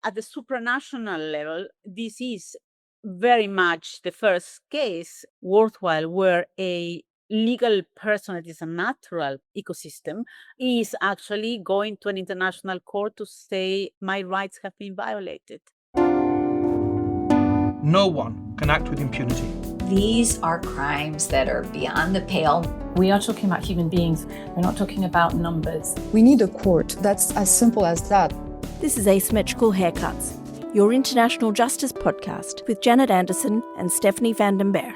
at the supranational level, this is very much the first case worthwhile where a legal person that is a natural ecosystem is actually going to an international court to say my rights have been violated. No one can act with impunity. These are crimes that are beyond the pale. We are talking about human beings. We're not talking about numbers. We need a court. That's as simple as that. This is Asymmetrical Haircuts, your international justice podcast with Janet Anderson and Stephanie van den Berg.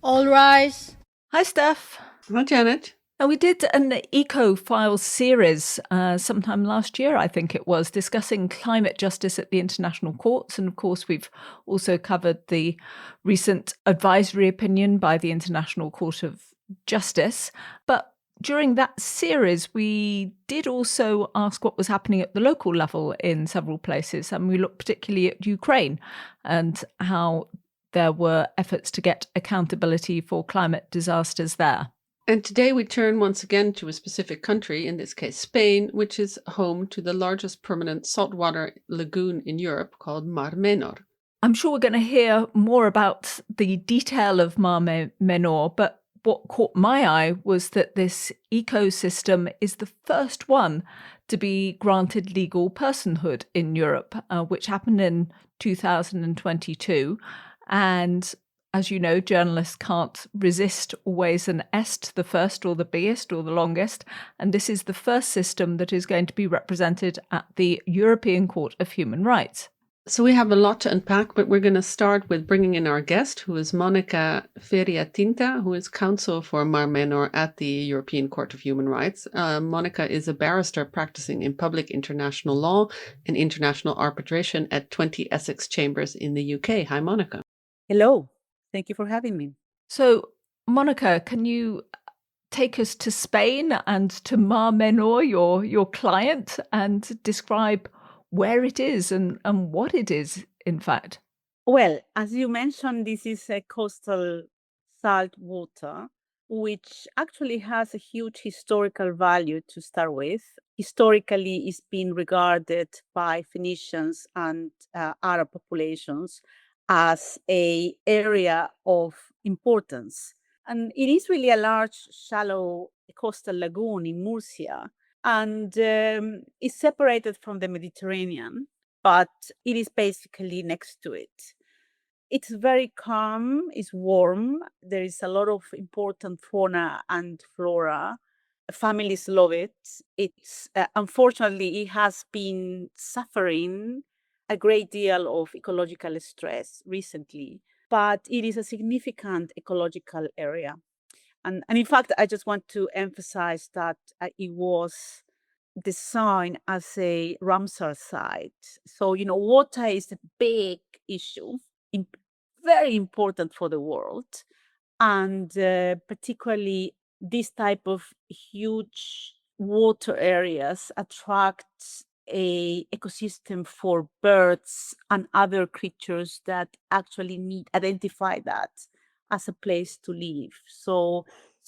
All rise. Hi, Steph. Hi, Janet. Now, we did an Eco-Files series sometime last year, I think it was, discussing climate justice at the international courts. And of course, we've also covered the recent advisory opinion by the International Court of Justice. But during that series, we did also ask what was happening at the local level in several places. And we looked particularly at Ukraine and how there were efforts to get accountability for climate disasters there. And today we turn once again to a specific country, in this case Spain, which is home to the largest permanent saltwater lagoon in Europe called Mar Menor. I'm sure we're going to hear more about the detail of Mar Menor, but what caught my eye was that this ecosystem is the first one to be granted legal personhood in Europe, which happened in 2022. And as you know, journalists can't resist always an est, the first or the biggest or the longest. And this is the first system that is going to be represented at the European Court of Human Rights. So we have a lot to unpack, but we're going to start with bringing in our guest, who is Monica Feria-Tinta, who is counsel for Mar Menor at the European Court of Human Rights. Monica is a barrister practicing in public international law and international arbitration at 20 Essex Chambers in the UK. Hi, Monica. Hello. Thank you for having me. So, Monica, can you take us to Spain and to Mar Menor, your client, and describe where it is and what it is, in fact? Well, as you mentioned, this is a coastal salt water, which actually has a huge historical value to start with. Historically, it's been regarded by Phoenicians and Arab populations as an area of importance. And it is really a large, shallow coastal lagoon in Murcia, and it's separated from the Mediterranean, but it is basically next to it. It's very calm, it's warm, there is a lot of important fauna and flora. Families love it. It's unfortunately, it has been suffering a great deal of ecological stress recently, but it is a significant ecological area. And in fact, I just want to emphasize that it was designed as a Ramsar site. So, water is a big issue, very important for the world. And particularly this type of huge water areas attract a ecosystem for birds and other creatures that actually identify that as a place to live. So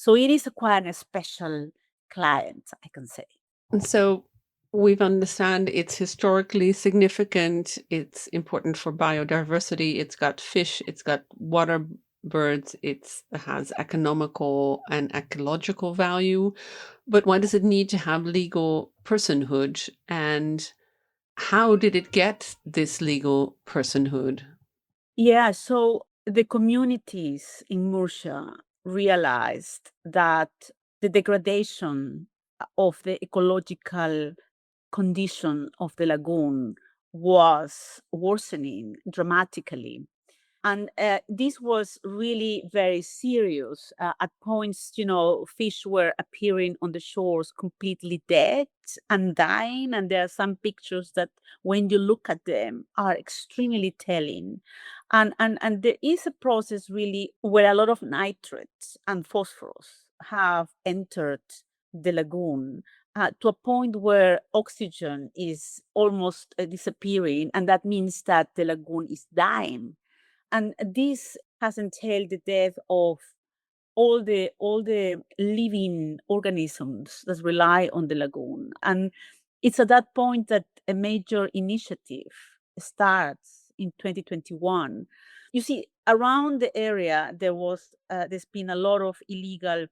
it is quite a special client, I can say. And so we've understand it's historically significant. It's important for biodiversity. It's got fish. It's got water birds. It has economical and ecological value. But why does it need to have legal personhood? And how did it get this legal personhood? Yeah, so the communities in Murcia realized that the degradation of the ecological condition of the lagoon was worsening dramatically. And this was really very serious. At points, fish were appearing on the shores completely dead and dying. And there are some pictures that, when you look at them, are extremely telling. And there is a process really where a lot of nitrates and phosphorus have entered the lagoon to a point where oxygen is almost disappearing. And that means that the lagoon is dying. And this has entailed the death of all the living organisms that rely on the lagoon. And It's at that point that a major initiative starts in 2021. You see, around the area, there's been a lot of illegal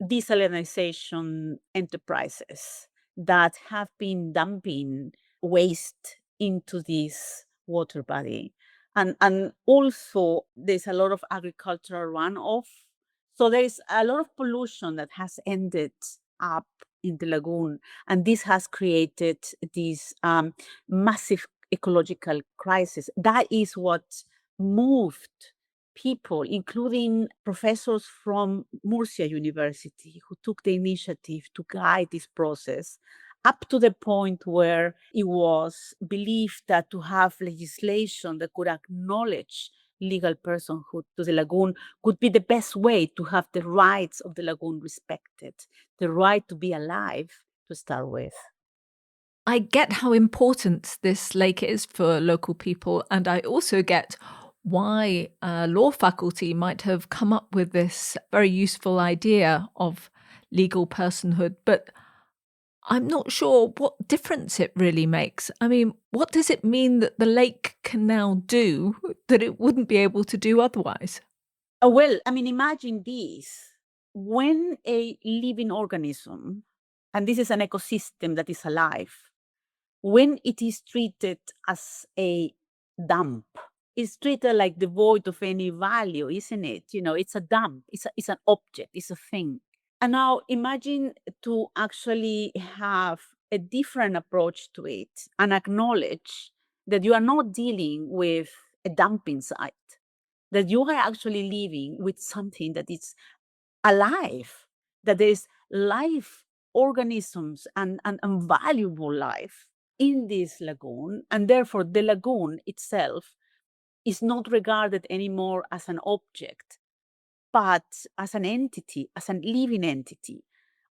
desalination enterprises that have been dumping waste into this water body. And also, there's a lot of agricultural runoff. So there's a lot of pollution that has ended up in the lagoon. And this has created this massive ecological crisis. That is what moved people, including professors from Murcia University, who took the initiative to guide this process up to the point where it was believed that to have legislation that could acknowledge legal personhood to the lagoon could be the best way to have the rights of the lagoon respected, the right to be alive to start with. I get how important this lake is for local people, and I also get why a law faculty might have come up with this very useful idea of legal personhood, but I'm not sure what difference it really makes. I mean, what does it mean that the lake can now do that it wouldn't be able to do otherwise? Well, I mean, imagine this. When a living organism, and this is an ecosystem that is alive, when it is treated as a dump, it's treated like devoid of any value, isn't it? You know, it's a dump, it's an object, it's a thing. And now imagine to actually have a different approach to it and acknowledge that you are not dealing with a dumping site, that you are actually living with something that is alive, that there is life organisms and valuable life in this lagoon. And therefore, the lagoon itself is not regarded anymore as an object, but as an entity, as a living entity.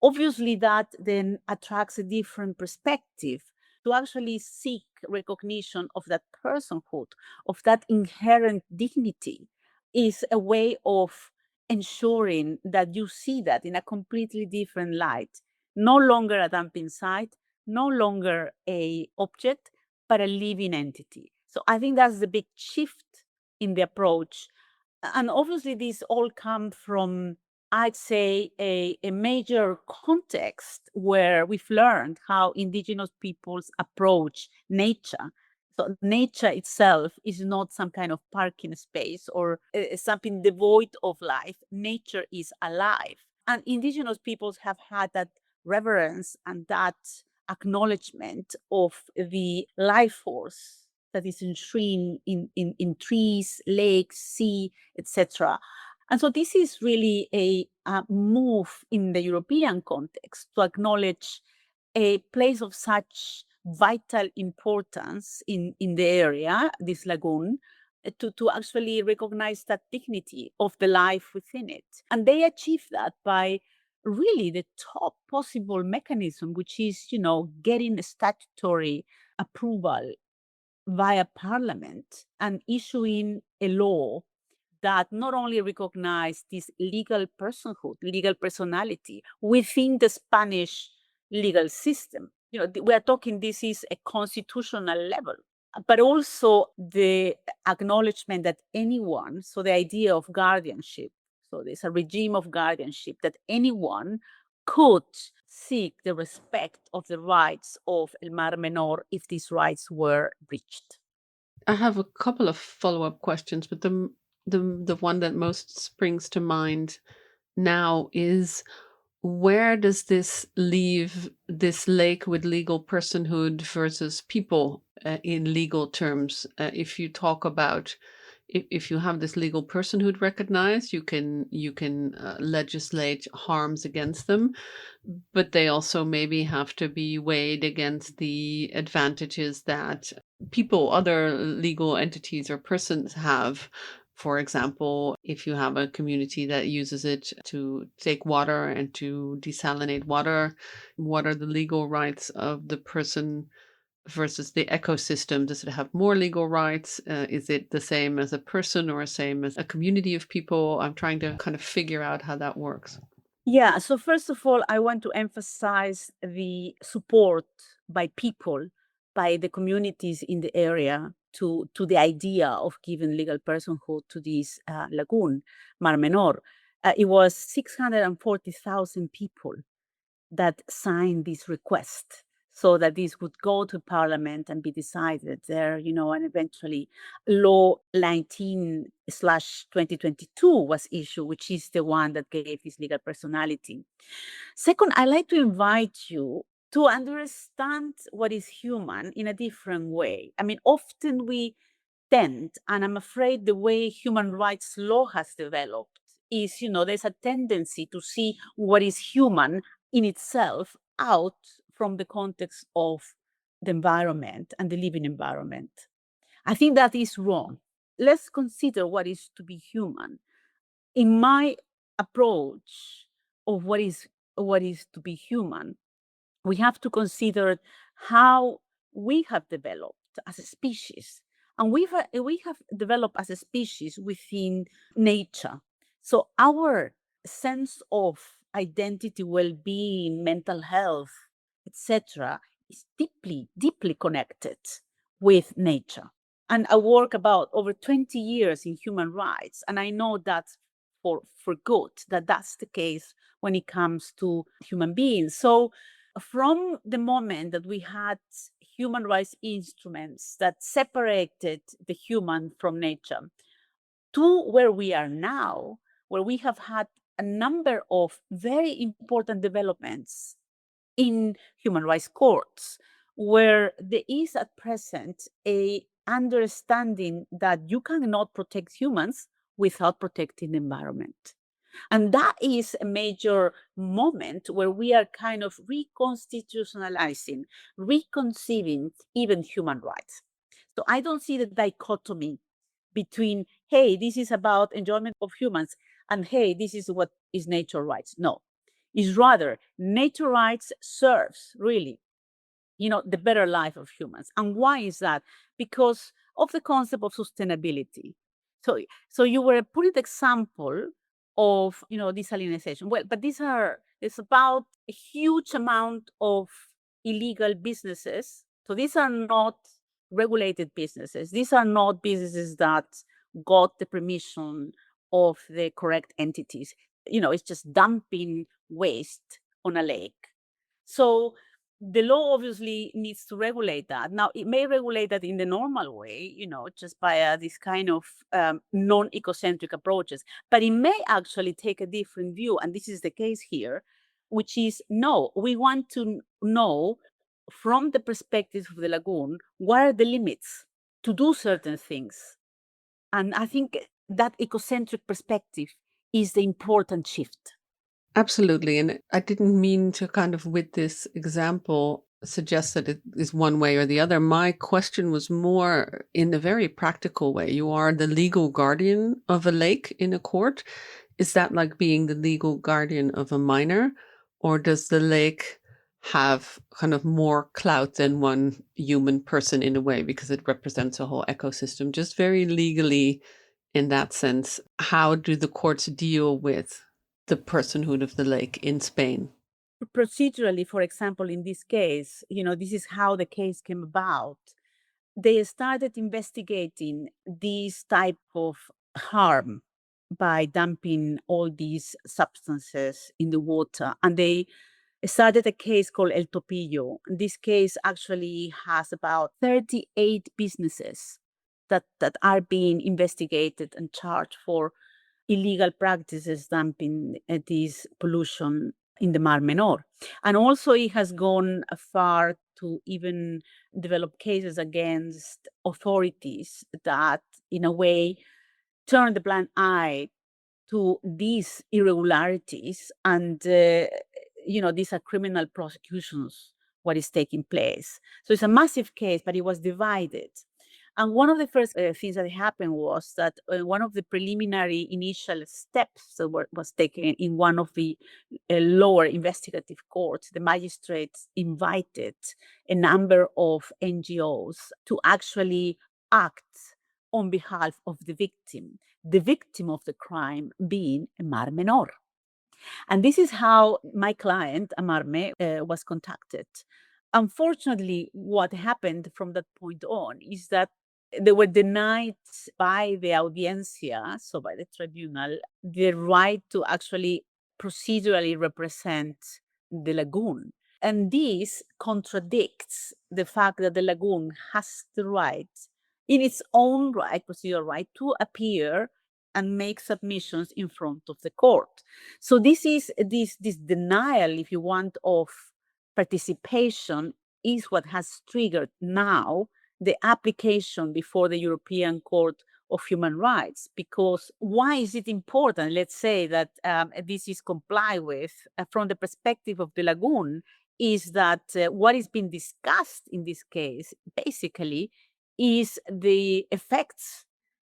Obviously, that then attracts a different perspective to actually seek recognition of that personhood, of that inherent dignity, is a way of ensuring that you see that in a completely different light. No longer a dumping site, no longer a object, but a living entity. So I think that's the big shift in the approach. And obviously, these all come from, I'd say, a major context where we've learned how indigenous peoples approach nature. So nature itself is not some kind of parking space or something devoid of life. Nature is alive. And indigenous peoples have had that reverence and that acknowledgement of the life force that is enshrined in trees, lakes, sea, etc. And so this is really a move in the European context to acknowledge a place of such vital importance in the area, this lagoon, to actually recognize that dignity of the life within it. And they achieve that by really the top possible mechanism, which is, getting a statutory approval via parliament and issuing a law that not only recognized this legal personhood, legal personality within the Spanish legal system. We are talking, this is a constitutional level, but also the acknowledgement that anyone, so the idea of guardianship, so there's a regime of guardianship that anyone could seek the respect of the rights of El Mar Menor if these rights were breached. I have a couple of follow-up questions, but the one that most springs to mind now is, where does this leave this lake with legal personhood versus people in legal terms? If you talk about, if you have this legal personhood recognized, you can legislate harms against them, but they also maybe have to be weighed against the advantages that people, other legal entities or persons have. For example, if you have a community that uses it to take water and to desalinate water, what are the legal rights of the person versus the ecosystem? Does it have more legal rights? Is it the same as a person or same as a community of people? I'm trying to kind of figure out how that works. Yeah, so first of all, I want to emphasize the support by people, by the communities in the area to the idea of giving legal personhood to this lagoon, Mar Menor. It was 640,000 people that signed this request so that this would go to parliament and be decided there, and eventually law 19/2022 was issued, which is the one that gave this legal personality. Second, I'd like to invite you to understand what is human in a different way. I mean, often we tend, and I'm afraid the way human rights law has developed is, there's a tendency to see what is human in itself out from the context of the environment and the living environment. I think that is wrong. Let's consider what is to be human. In my approach of what is to be human, we have to consider how we have developed as a species. And we have developed as a species within nature. So our sense of identity, well-being, mental health, etc., is deeply, deeply connected with nature. And I work about over 20 years in human rights, and I know that for good, that's the case when it comes to human beings. So from the moment that we had human rights instruments that separated the human from nature to where we are now, where we have had a number of very important developments in human rights courts, where there is at present a understanding that you cannot protect humans without protecting the environment. And that is a major moment where we are kind of reconstitutionalizing, reconceiving even human rights. So I don't see the dichotomy between, hey, this is about enjoyment of humans, and hey, this is what is nature rights. No, it's rather nature rights serves really the better life of humans. And why is that? Because of the concept of sustainability. So you were putting the example of desalinization. Well, but it's about a huge amount of illegal businesses. So these are not regulated businesses. These are not businesses that got the permission of the correct entities. It's just dumping waste on a lake. So the law obviously needs to regulate that. Now, it may regulate that in the normal way, just by this kind of non-ecocentric approaches, but it may actually take a different view. And this is the case here, which is, no, we want to know from the perspective of the lagoon, what are the limits to do certain things? And I think that ecocentric perspective is the important shift. Absolutely. And I didn't mean to kind of, with this example, suggest that it is one way or the other. My question was more in a very practical way. You are the legal guardian of a lake in a court. Is that like being the legal guardian of a minor? Or does the lake have kind of more clout than one human person in a way, because it represents a whole ecosystem? Just very legally, in that sense, how do the courts deal with the personhood of the lake in Spain? Procedurally, for example, in this case, this is how the case came about. They started investigating this type of harm by dumping all these substances in the water. And they started a case called El Topillo. This case actually has about 38 businesses that are being investigated and charged for illegal practices dumping this pollution in the Mar Menor. And also it has gone far to even develop cases against authorities that, in a way, turn the blind eye to these irregularities. And, these are criminal prosecutions, what is taking place. So it's a massive case, but it was divided. And one of the first things that happened was that one of the preliminary initial steps that was taken in one of the lower investigative courts, the magistrates invited a number of NGOs to actually act on behalf of the victim of the crime being Mar Menor. And this is how my client, Amarme, was contacted. Unfortunately, what happened from that point on is that they were denied by the audiencia, so by the tribunal, the right to actually procedurally represent the lagoon. And this contradicts the fact that the lagoon has the right, in its own right, procedural right, to appear and make submissions in front of the court. So this is this denial, if you want, of participation is what has triggered now the application before the European Court of Human Rights. Because why is it important? Let's say that this is complied with from the perspective of the lagoon, is that what is being discussed in this case basically is the effects,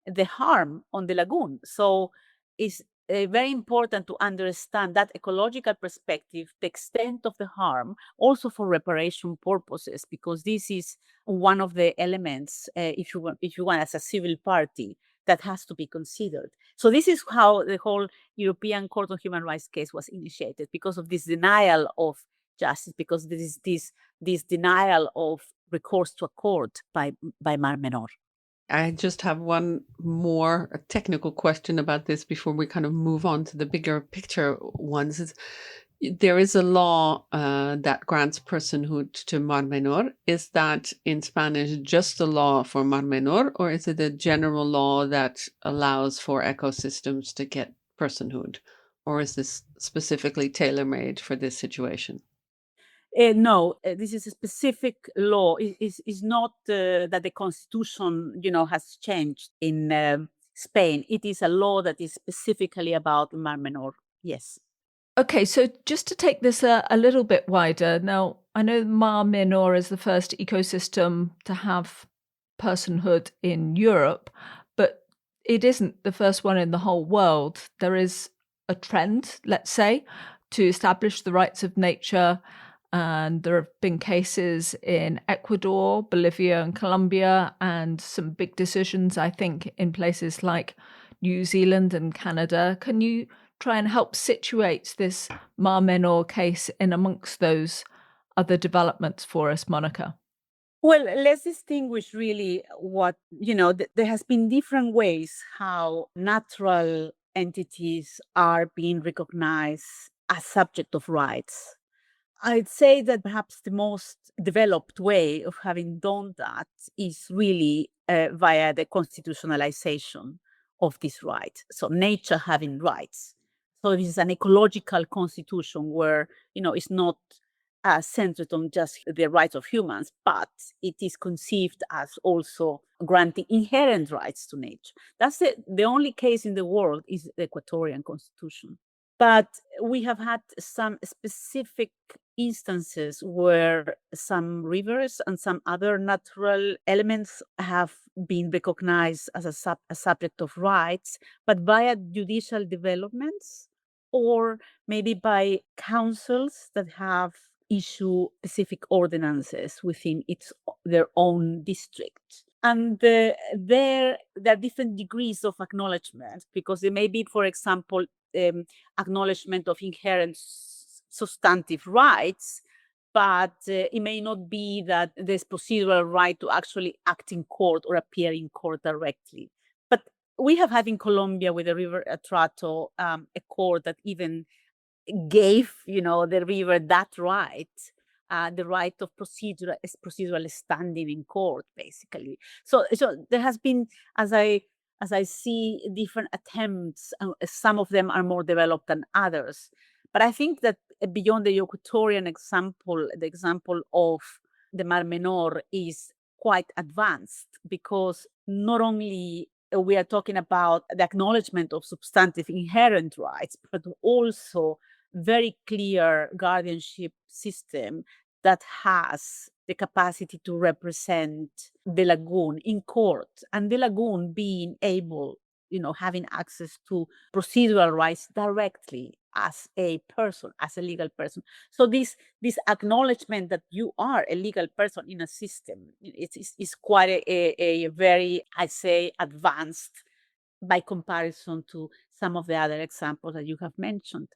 the harm on the lagoon. So it's very important to understand that ecological perspective, the extent of the harm, also for reparation purposes, because this is one of the elements, if you want, as a civil party, that has to be considered. So this is how the whole European Court of Human Rights case was initiated, because of this denial of justice, because there is this denial of recourse to a court by Mar Menor. I just have one more technical question about this before we kind of move on to the bigger picture ones. There is a law that grants personhood to Mar Menor. Is that in Spanish just the law for Mar Menor, or is it a general law that allows for ecosystems to get personhood? Or is this specifically tailor-made for this situation? No, this is a specific law. Is not that the constitution, has changed in Spain. It is a law that is specifically about Mar Menor. Yes. Okay, so just to take this a little bit wider, now I know Mar Menor is the first ecosystem to have personhood in Europe, but it isn't the first one in the whole world. There is a trend, let's say, to establish the rights of nature. And there have been cases in Ecuador, Bolivia, and Colombia, and some big decisions, I think, in places like New Zealand and Canada. Can you try and help situate this Mar Menor case in amongst those other developments for us, Monica? Well, let's distinguish really what, there has been different ways how natural entities are being recognized as subject of rights. I'd say that perhaps the most developed way of having done that is really via the constitutionalization of this right. So nature having rights. So this is an ecological constitution where, it's not centered on just the rights of humans, but it is conceived as also granting inherent rights to nature. That's the only case in the world is the Ecuadorian constitution. But we have had some specific instances where some rivers and some other natural elements have been recognized as a subject of rights, but via judicial developments or maybe by councils that have issued specific ordinances within their own district. And there are different degrees of acknowledgement, because there may be, for example, acknowledgement of inherent substantive rights, but it may not be that there's procedural right to actually act in court or appear in court directly. But we have had in Colombia with the River Atrato a court that even gave, the river that right, the right of procedural standing in court, basically. So there has been, as I see, different attempts. Some of them are more developed than others. But I think that beyond the Ecuadorian example, the example of the Mar Menor is quite advanced, because not only we are talking about the acknowledgement of substantive inherent rights, but also very clear guardianship system that has the capacity to represent the lagoon in court, and the lagoon being able, having access to procedural rights directly as a person, as a legal person. So this acknowledgement that you are a legal person in a system, it's quite a very, I'd say, advanced by comparison to some of the other examples that you have mentioned.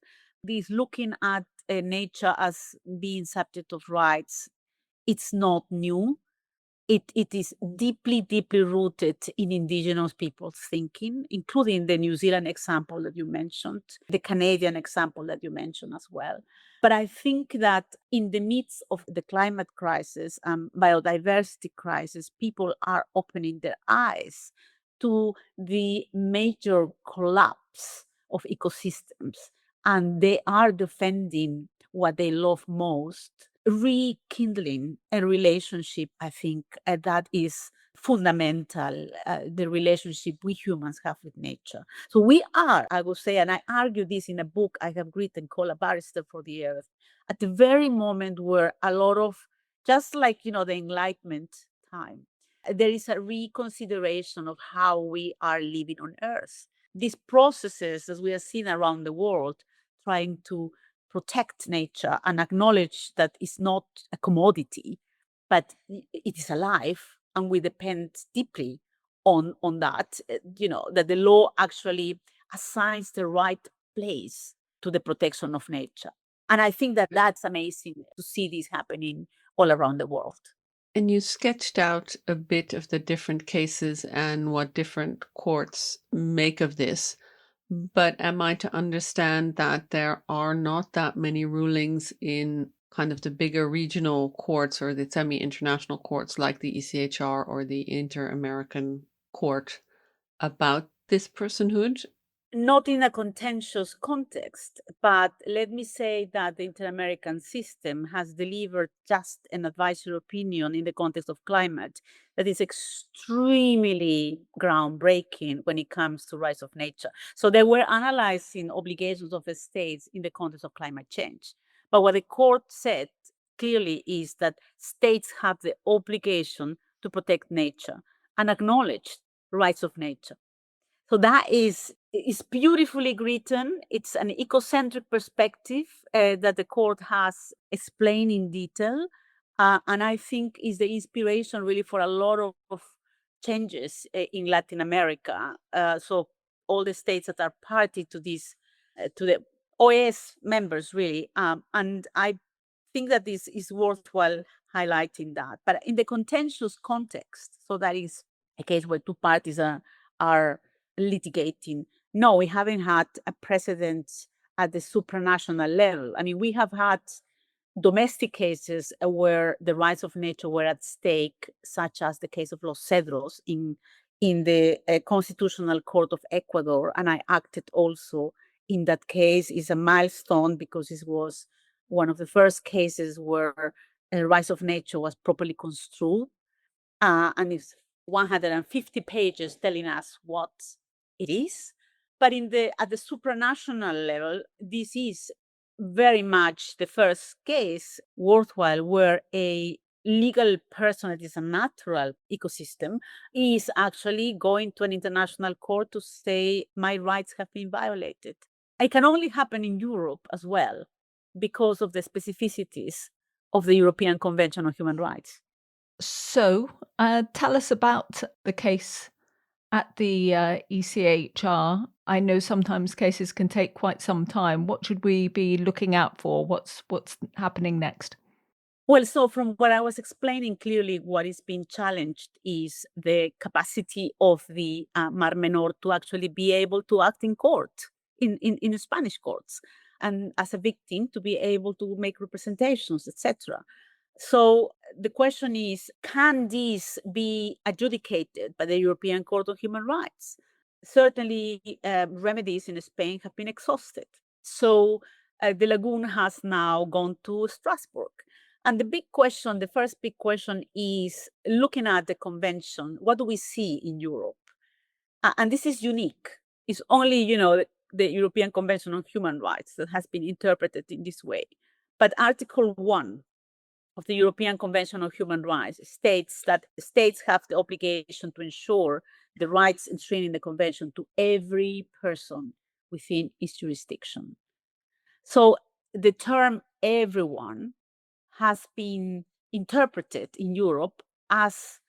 This looking at nature as being subject of rights it's not new. It is deeply, deeply rooted in indigenous people's thinking, including the New Zealand example that you mentioned, the Canadian example that you mentioned as well. But I think that in the midst of the climate crisis and biodiversity crisis, people are opening their eyes to the major collapse of ecosystems, and they are defending what they love most, rekindling a relationship, I think, that is fundamental, the relationship we humans have with nature. So we are, I would say, and I argue this in a book I have written called A Barrister for the Earth, at the very moment where a lot of, just like, the Enlightenment time, there is a reconsideration of how we are living on Earth. These processes, as we are seeing around the world, trying to protect nature and acknowledge that it's not a commodity, but it is alive, and we depend deeply on that. That the law actually assigns the right place to the protection of nature, and I think that that's amazing to see this happening all around the world. And you sketched out a bit of the different cases and what different courts make of this. But am I to understand that there are not that many rulings in kind of the bigger regional courts or the semi-international courts like the ECHR or the Inter-American Court about this personhood? Not in a contentious context, but let me say that the Inter-American system has delivered just an advisory opinion in the context of climate that is extremely groundbreaking when it comes to rights of nature. So they were analyzing obligations of the states in the context of climate change. But what the court said clearly is that states have the obligation to protect nature and acknowledge rights of nature. So that is beautifully written. It's an ecocentric perspective that the court has explained in detail. And I think is the inspiration really for a lot of changes in Latin America. So all the states that are party to this, to the OAS members really. And I think that this is worthwhile highlighting that. But in the contentious context, so that is a case where two parties are litigating. No, we haven't had a precedent at the supranational level. I mean, we have had domestic cases where the rights of nature were at stake, such as the case of Los Cedros in the Constitutional Court of Ecuador, and I acted also in that case. Is a milestone because it was one of the first cases where rights of nature was properly construed, and it's 150 pages telling us what it is. But at the supranational level, this is very much the first case worthwhile where a legal person that is a natural ecosystem is actually going to an international court to say my rights have been violated. It can only happen in Europe as well because of the specificities of the European Convention on Human Rights. So tell us about the case at the ECHR. I know sometimes cases can take quite some time. What should we be looking out for? What's happening next? Well, so from what I was explaining, clearly what is being challenged is the capacity of the Mar Menor to actually be able to act in court, in Spanish courts, and as a victim to be able to make representations, etc. So the question is, can this be adjudicated by the European Court of Human Rights? Certainly, remedies in Spain have been exhausted. So the Lagoon has now gone to Strasbourg. And the first big question is looking at the convention, what do we see in Europe? And this is unique. It's only, the European Convention on Human Rights that has been interpreted in this way. But Article 1 of the European Convention on Human Rights states that states have the obligation to ensure the rights enshrined in the convention to every person within its jurisdiction. So the term everyone has been interpreted in Europe as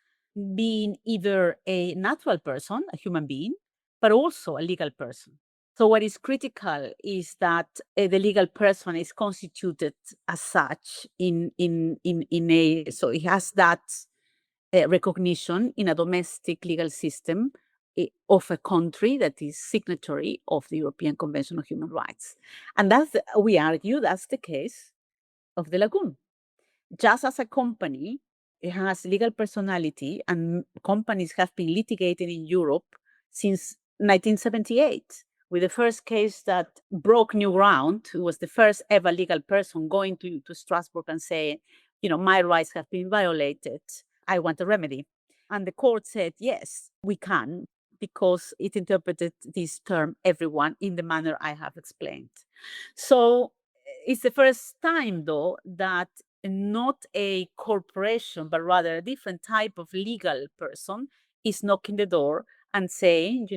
being either a natural person, a human being, but also a legal person. So what is critical is that the legal person is constituted as such so it has that recognition in a domestic legal system of a country that is signatory of the European Convention of Human Rights. And we argue that's the case of the Lagoon. Just as a company, it has legal personality, and companies have been litigated in Europe since 1978, with the first case that broke new ground. It was the first ever legal person going to Strasbourg and saying, my rights have been violated. I want a remedy. And the court said, yes, we can, because it interpreted this term everyone in the manner I have explained. So it's the first time, though, that not a corporation, but rather a different type of legal person is knocking the door and saying,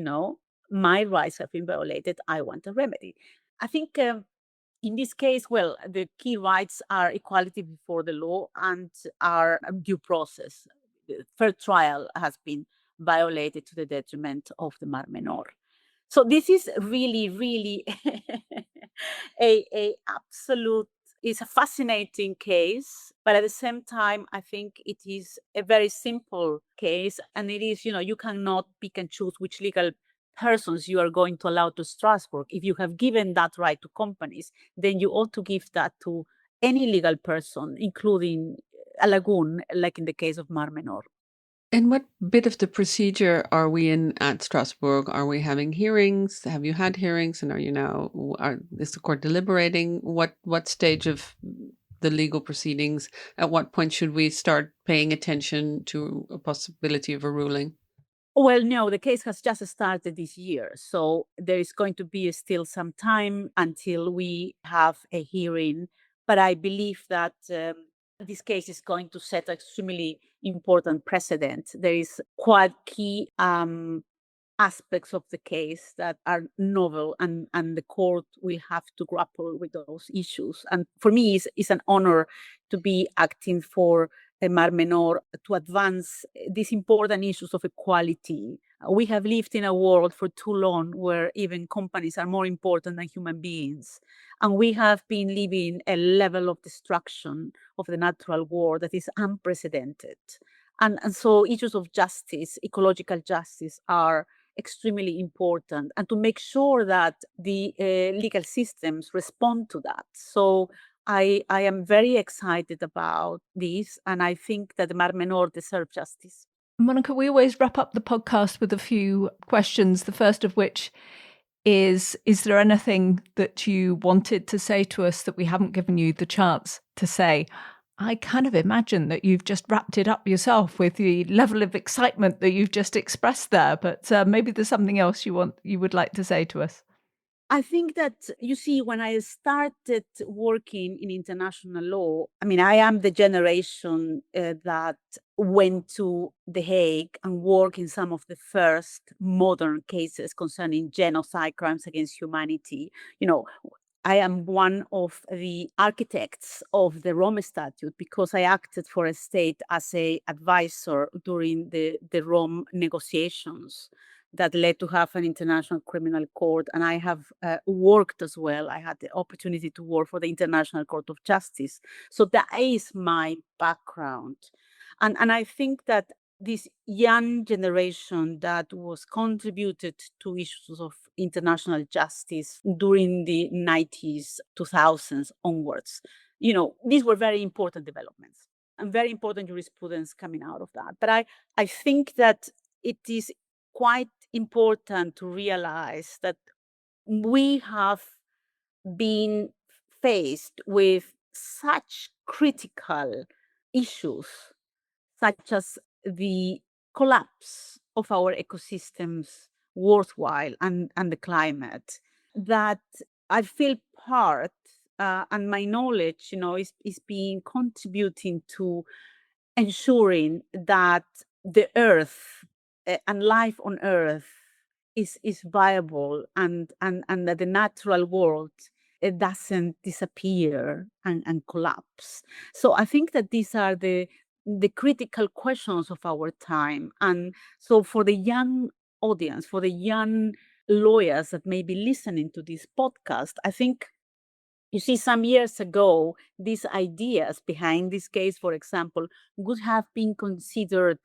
my rights have been violated. I want a remedy. I think in this case, well, the key rights are equality before the law and our due process. The fair trial has been violated to the detriment of the Mar Menor. So this is really, really a absolute, it's a fascinating case, but at the same time, I think it is a very simple case, and it is, you cannot pick and choose which legal persons you are going to allow to Strasbourg. If you have given that right to companies, then you ought to give that to any legal person, including a lagoon, like in the case of Mar Menor. And what bit of the procedure are we in at Strasbourg? Are we having hearings? Have you had hearings? And is the court deliberating? What stage of the legal proceedings? At what point should we start paying attention to a possibility of a ruling? Well, no, the case has just started this year. So there is going to be still some time until we have a hearing. But I believe that this case is going to set an extremely important precedent. There is quite key aspects of the case that are novel, and the court will have to grapple with those issues. And for me, it's an honor to be acting for Mar Menor to advance these important issues of equality. We have lived in a world for too long where even companies are more important than human beings. And we have been living a level of destruction of the natural world that is unprecedented. And so issues of justice, ecological justice, are extremely important, and to make sure that the legal systems respond to that. So I am very excited about this, and I think that the Mar Menor deserves justice. Monica, we always wrap up the podcast with a few questions, the first of which is there anything that you wanted to say to us that we haven't given you the chance to say? I kind of imagine that you've just wrapped it up yourself with the level of excitement that you've just expressed there, but maybe there's something else you would like to say to us. I think that, you see, when I started working in international law, I am the generation that went to The Hague and worked in some of the first modern cases concerning genocide, crimes against humanity. I am one of the architects of the Rome Statute because I acted for a state as an advisor during the Rome negotiations that led to have an international criminal court. And I have worked as well. I had the opportunity to work for the International Court of Justice. So that is my background. And I think that this young generation that was contributed to issues of international justice during the 90s, 2000s onwards, these were very important developments and very important jurisprudence coming out of that. But I think that it is quite important to realize that we have been faced with such critical issues, such as the collapse of our ecosystems worthwhile and the climate, that I feel part and my knowledge, is being contributing to ensuring that the earth and life on earth is viable, and that the natural world, it doesn't disappear and collapse. So I think that these are the critical questions of our time. And so for the young audience, for the young lawyers that may be listening to this podcast, I think, you see, some years ago, these ideas behind this case, for example, would have been considered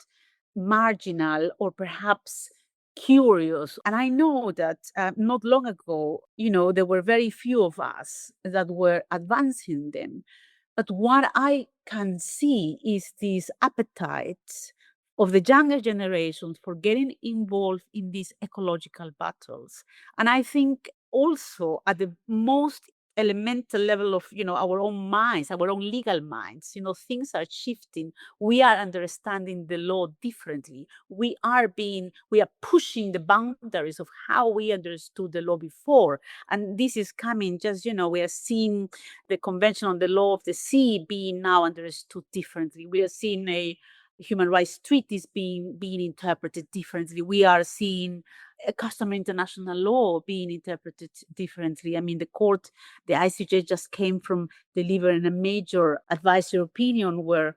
marginal or perhaps curious. And I know that not long ago, there were very few of us that were advancing them. But what I can see is this appetite of the younger generations for getting involved in these ecological battles. And I think also at the most elemental level of our own minds, our own legal minds, things are shifting. We are understanding the law differently. We are pushing the boundaries of how we understood the law before. And this is coming just, we are seeing the Convention on the Law of the Sea being now understood differently. We are seeing a human rights treaties being interpreted differently. We are seeing a customary international law being interpreted differently. I mean, the ICJ just came from delivering a major advisory opinion where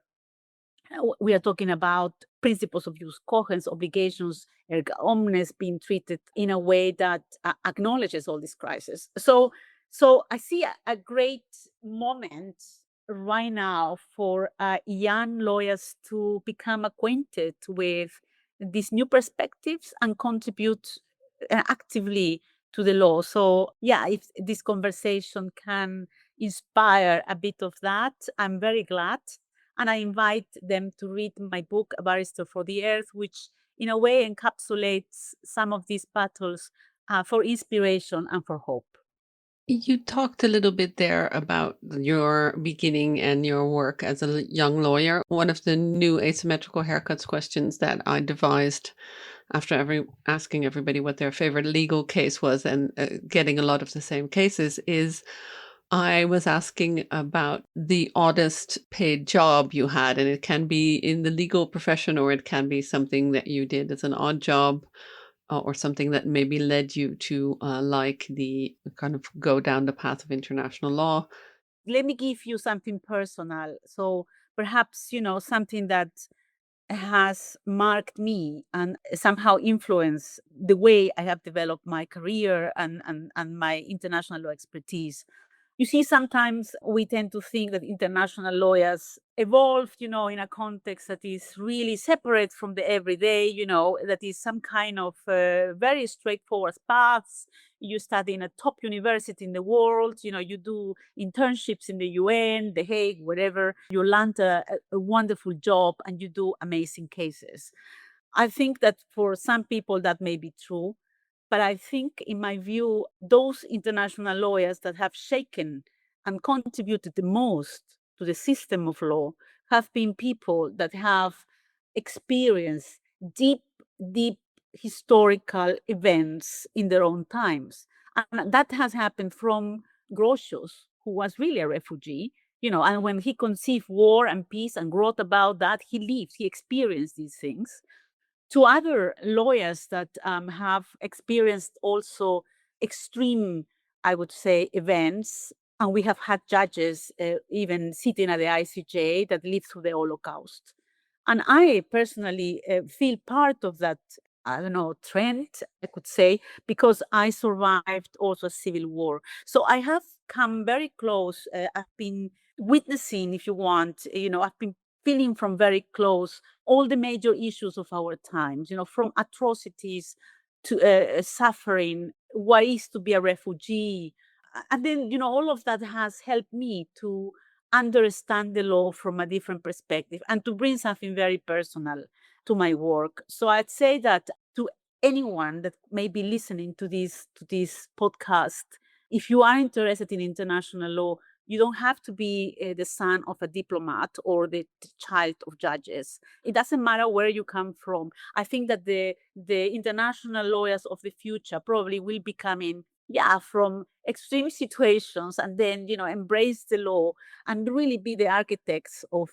we are talking about principles of jus cogens, obligations, erga omnes being treated in a way that acknowledges all this crisis. So I see a great moment right now for young lawyers to become acquainted with these new perspectives and contribute actively to the law. So yeah, if this conversation can inspire a bit of that, I'm very glad. And I invite them to read my book, A Barrister for the Earth, which in a way encapsulates some of these battles for inspiration and for hope. You talked a little bit there about your beginning and your work as a young lawyer. One of the new asymmetrical haircuts questions that I devised after asking everybody what their favorite legal case was and getting a lot of the same cases is I was asking about the oddest paid job you had, and it can be in the legal profession or it can be something that you did as an odd job. Or something that maybe led you to go down the path of international law. Let me give you something personal. So perhaps, something that has marked me and somehow influenced the way I have developed my career and my international law expertise. You see, sometimes we tend to think that international lawyers evolved, in a context that is really separate from the everyday, that is some kind of very straightforward paths. You study in a top university in the world, you do internships in the UN, The Hague, whatever. You land a wonderful job and you do amazing cases. I think that for some people that may be true. But I think, in my view, those international lawyers that have shaken and contributed the most to the system of law have been people that have experienced deep historical events in their own times. And that has happened from Grotius, who was really a refugee, and when he conceived war and peace and wrote about that, he experienced these things, to other lawyers that have experienced also extreme, I would say, events. And we have had judges even sitting at the ICJ that lived through the Holocaust. And I personally feel part of that, trend, I could say, because I survived also a civil war. So I have come very close. I've been witnessing, if you want, I've been feeling from very close all the major issues of our times, from atrocities to suffering, what is to be a refugee. And then, all of that has helped me to understand the law from a different perspective and to bring something very personal to my work. So I'd say that to anyone that may be listening to this podcast, if you are interested in international law, you don't have to be the son of a diplomat or the child of judges. It doesn't matter where you come from. I think that the international lawyers of the future probably will be coming, from extreme situations and then, embrace the law and really be the architects of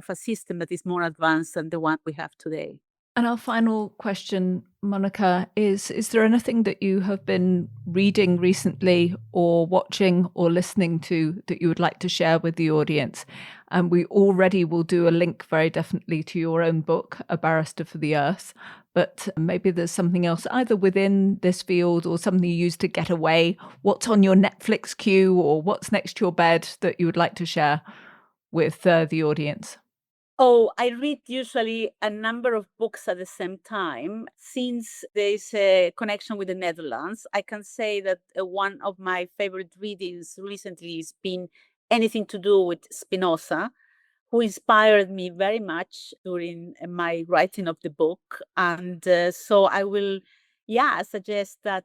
a system that is more advanced than the one we have today. And our final question, Monica, is there anything that you have been reading recently or watching or listening to that you would like to share with the audience? And we already will do a link very definitely to your own book, A Barrister for the Earth. but maybe there's something else either within this field or something you use to get away. What's on your Netflix queue or what's next to your bed that you would like to share with the audience? Oh, I read usually a number of books at the same time. Since there's a connection with the Netherlands, I can say that one of my favorite readings recently has been anything to do with Spinoza, who inspired me very much during my writing of the book. And so I will, suggest that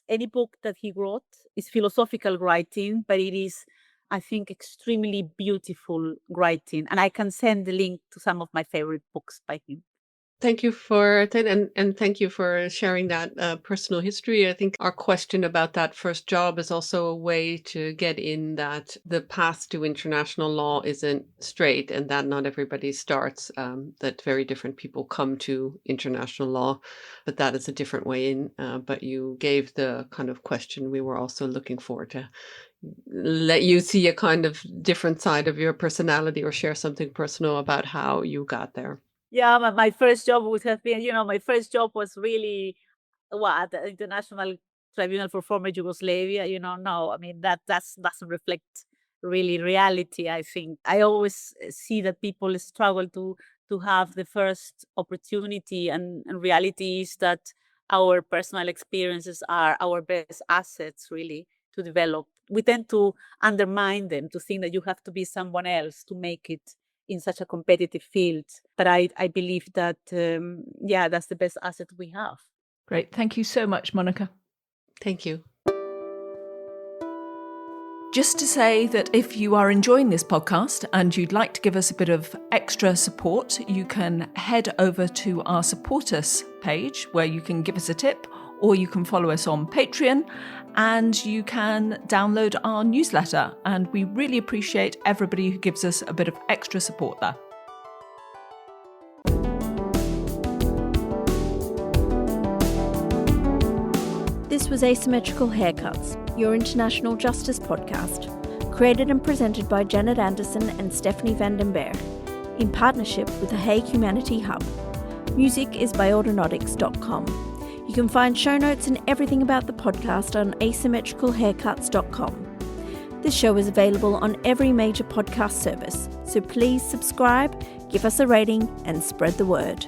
any book that he wrote is philosophical writing, but it is, I think, extremely beautiful writing. And I can send the link to some of my favorite books by him. Thank you for that, and thank you for sharing that personal history. I think our question about that first job is also a way to get in that the path to international law isn't straight, and that not everybody starts, that very different people come to international law, but that is a different way in. But you gave the kind of question we were also looking for, to let you see a kind of different side of your personality or share something personal about how you got there. Yeah, my first job would have been, my first job was really at the International Tribunal for Former Yugoslavia. No, I mean, that doesn't reflect really reality, I think. I always see that people struggle to have the first opportunity, and reality is that our personal experiences are our best assets, really, to develop. We tend to undermine them, to think that you have to be someone else to make it in such a competitive field. But I believe that, that's the best asset we have. Great. Thank you so much, Monica. Thank you. Just to say that if you are enjoying this podcast and you'd like to give us a bit of extra support, you can head over to our Support Us page where you can give us a tip, or you can follow us on Patreon and you can download our newsletter. And we really appreciate everybody who gives us a bit of extra support there. This was Asymmetrical Haircuts, your international justice podcast, created and presented by Janet Anderson and Stephanie van den Berg, in partnership with the Hague Humanity Hub. Music is by Autonautics.com. You can find show notes and everything about the podcast on asymmetricalhaircuts.com. This show is available on every major podcast service, so please subscribe, give us a rating, and spread the word.